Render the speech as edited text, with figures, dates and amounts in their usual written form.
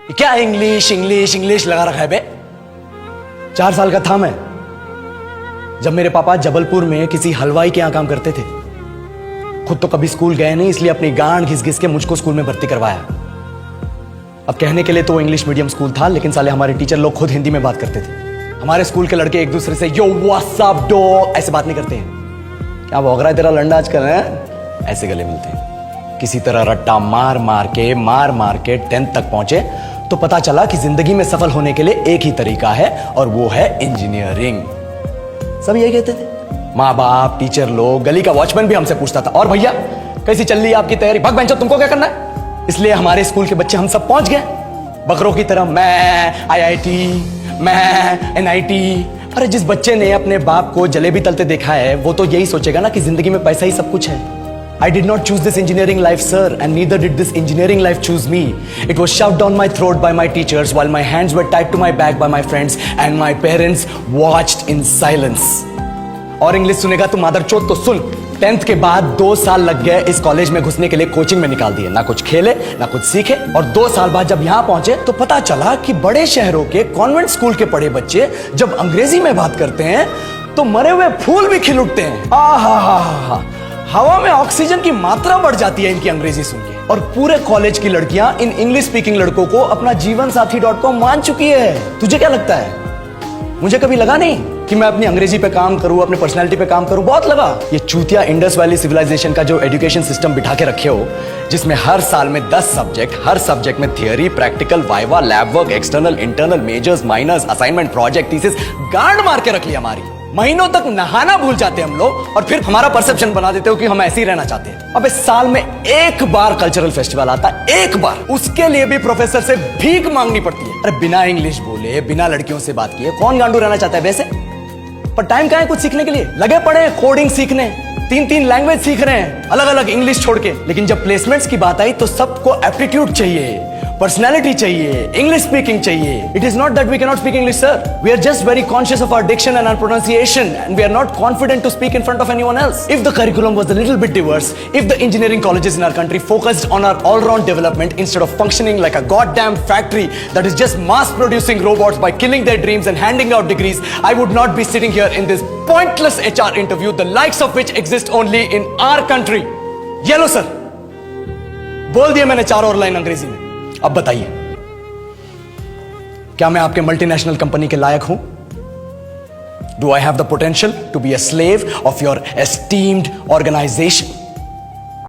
क्या English English English लगा रखा है बे। 4 साल का था मैं जब मेरे पापा जबलपुर में किसी हलवाई के यहां काम करते थे। खुद तो कभी स्कूल गए नहीं, इसलिए अपनी गांड घिस घिस के मुझको स्कूल में भर्ती करवाया। अब कहने के लिए तो इंग्लिश मीडियम स्कूल था, लेकिन साले हमारे टीचर लोग खुद हिंदी में बात करते थे। हमारे स्कूल के लड़के एक दूसरे से यो व्हाट्स अप डो ऐसे बात नहीं करते हैं। क्या भौंक रहा है तेरा लंडा आजकल है, ऐसे गले मिलते हैं। किसी तरह रट्टा मार मार के 10th तक पहुंचे तो पता चला कि जिंदगी में सफल होने के लिए एक ही तरीका है और वो है इंजीनियरिंग। सब ये कहते थे, माँ बाप, टीचर लोग, गली का वॉचमैन भी हमसे पूछता था, और भैया कैसी चल रही है आपकी तैयारी? भाग बेंचो, तुमको क्या करना है? इसलिए हमारे स्कूल के बच्चे हम सब पहुंच गए बकरों की तरह। मैं IIT, मैं NIT। अरे जिस बच्चे ने अपने बाप को जलेबी तलते देखा है वो तो यही सोचेगा ना कि जिंदगी में पैसा ही सब कुछ है। I did not choose this engineering life, sir, and neither did this engineering life choose me. It was shoved down my throat by my teachers while my hands were tied to my back by my friends and my parents watched in silence. और English सुनेगा तू मादरचोद तो सुन। 10th के बाद 2 साल लग गए इस कॉलेज में घुसने के लिए, कोचिंग में निकाल दिए। ना कुछ खेले ना कुछ सीखे, और 2 साल बाद जब यहां पहुंचे तो पता चला कि बड़े शहरों के कॉन्वेंट स्कूल के पढ़े बच्चे जब अंग्रेजी में बात करते हैं तो मरे हुए फूल भी खिल उठते हैं। हा हवा में ऑक्सीजन की मात्रा बढ़ जाती है इनकी अंग्रेजी सुन के। और पूरे कॉलेज की लड़कियां इन इंग्लिश स्पीकिंग लड़कों को अपना जीवन साथी .com मान चुकी है। तुझे क्या लगता है? मुझे कभी लगा नहीं कि मैं अपनी अंग्रेजी पे काम करूं, अपनी पर्सनालिटी पे काम करूं। बहुत लगा। ये चूतिया इंडस वैली सिविलाइजेशन का जो एजुकेशन सिस्टम बिठा के रखे हो, जिसमें हर साल में 10 सब्जेक्ट, हर सब्जेक्ट में theory, practical, viva, lab work, external, internal, majors, minors, assignment, project, thesis, गांड मार के रख ली हमारी। महीनों तक नहाना भूल जाते हम लोग और फिर हमारा परसेप्शन बना देते हो कि हम ऐसे ही रहना चाहते हैं। अब इस साल में एक बार कल्चरल फेस्टिवल आता है, एक बार, उसके लिए भी प्रोफेसर से भीख मांगनी पड़ती है। अरे बिना इंग्लिश बोले, बिना लड़कियों से बात किए कौन गांडू रहना चाहता है वैसे? पर टाइम कहां है कुछ सीखने के लिए? लगे पड़े कोडिंग सीखने, 3 लैंग्वेज सीख रहे हैं अलग अलग इंग्लिश छोड़ के। लेकिन जब प्लेसमेंट्स की बात आई तो सबको एप्टीट्यूड चाहिए, पर्सनैलिटी चाहिए, इंग्लिश स्पीकिंग चाहिए। It is not that we cannot speak English, sir. We are just very conscious of our diction and our pronunciation, and we are not confident to speak in front of anyone else. If the curriculum was a little bit diverse, if the engineering colleges in our country focused on our all-round development instead of functioning like a goddamn factory that is just mass-producing robots by killing their dreams and handing out degrees, I would not be sitting here in this pointless HR interview, the likes of which exist only in our country. Yellow, sir. बोल दिया मैंने 4 और line अंग्रेजी में। अब बताइए, क्या मैं आपके मल्टीनेशनल कंपनी के लायक हूं? Do I have the potential to be a slave of your esteemed organisation?